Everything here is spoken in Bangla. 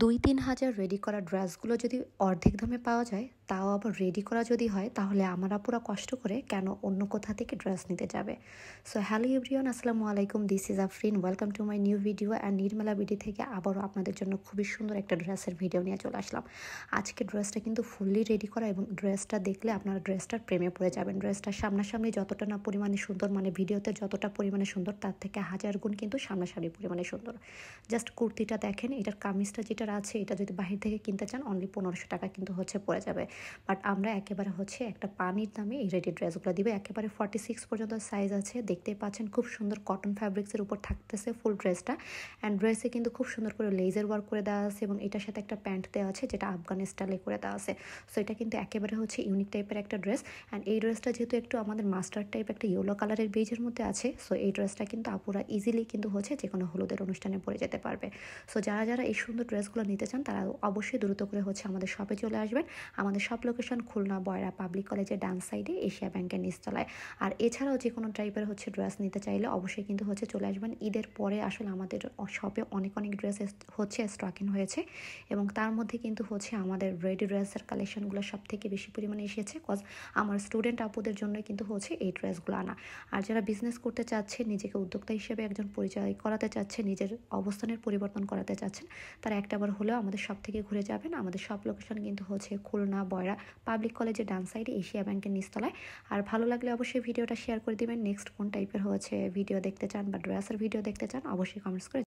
২-৩ হাজার রেডি করা ড্রেসগুলো যদি অর্ধেক দামে পাওয়া যায়, তাও আবার রেডি করা যদি হয়, তাহলে আমার আপুরা কষ্ট করে কেন অন্য কোথা থেকে ড্রেস নিতে যাবে? সো হ্যালো এভরিওয়ান, আসসালামু আলাইকুম। This is Afrin. Welcome to my new video and Nirmala BD থেকে আবারও আপনাদের জন্য খুবই সুন্দর একটা ড্রেসের ভিডিও নিয়ে চলে আসলাম। আজকে ড্রেসটা কিন্তু ফুললি রেডি করা এবং ড্রেসটা দেখলে আপনারা ড্রেসটার প্রেমে পড়ে যাবেন। ড্রেসটা সামনাসামনি যতটা না পরিমাণে সুন্দর, মানে ভিডিওতে যতটা পরিমাণে সুন্দর, তার থেকে হাজার গুণ কিন্তু সামনাসামনি পরিমাণে সুন্দর। জাস্ট কুর্তিটা দেখেন, এটার কামিজটা যেটা আছে, এটা যদি বাহির থেকে কিনতে চান অনলি 1500 টাকা কিন্তু পড়ে যাবে। বাট আমরা একেবারে একটা পানির দামে এই রেডি ড্রেসগুলো দিবে। একেবারে 46 পর্যন্ত সাইজ আছে, দেখতেই পাচ্ছেন। খুব সুন্দর কটন ফ্যাব্রিক্সের উপর থাকতেছে ফুল ড্রেসটা। অ্যান্ড ড্রেসে কিন্তু খুব সুন্দর করে লেজার ওয়ার্ক করে দেওয়া আছে এবং এটার সাথে একটা প্যান্ট দেওয়া আছে যেটা আফগান স্টাইলে করে দেওয়া আছে। সো এটা কিন্তু একেবারে ইউনিক টাইপের একটা ড্রেস। অ্যান্ড এই ড্রেসটা যেহেতু একটু আমাদের মাস্টার টাইপ একটা ইয়েলো কালারের বেজের মধ্যে আছে, সো এই ড্রেসটা কিন্তু আপুরা ইজিলি কিন্তু যে কোনো হলুদের অনুষ্ঠানে পরে যেতে পারবে। সো যারা এই সুন্দর ড্রেসগুলো নিতে চান তারা অবশ্যই দ্রুত করে আমাদের শপে চলে আসবেন। আমাদের শপ লোকেশন খুলনা বয়রা পাবলিক কলেজের ডান সাইডে এশিয়া ব্যাংকের নিচতলায়। আর এছাড়াও যে কোনো টাইপের ড্রেস নিতে চাইলে অবশ্যই কিন্তু চলে আসবেন। ঈদের পরে আসলে আমাদের শপে অনেক ড্রেস স্টকিং হয়েছে এবং তার মধ্যে কিন্তু আমাদের রেডি ড্রেসের কালেকশনগুলো সব থেকে বেশি পরিমাণে এসেছে। কজ আমার স্টুডেন্ট আপুদের জন্য কিন্তু এই ড্রেসগুলো আনা। আর যারা বিজনেস করতে চাচ্ছে, নিজেকে উদ্যোক্তা হিসেবে একজন পরিচয় করাতে চাচ্ছে, নিজের অবস্থানের পরিবর্তন করাতে চাচ্ছেন, তারা একটাবার হলেও আমাদের শপ থেকে ঘুরে যাবেন। আমাদের শপ লোকেশন কিন্তু খুলনা বয়রা পাবলিক কলেজের ডান সাইডে এশিয়া ব্যাংকের নিচতলায়। আর ভালো লাগলে অবশ্যই ভিডিওটা শেয়ার করে দিবেন। নেক্সট কোন টাইপের ভিডিও দেখতে চান বা ড্রেসের ভিডিও দেখতে চান অবশ্যই কমেন্টস করে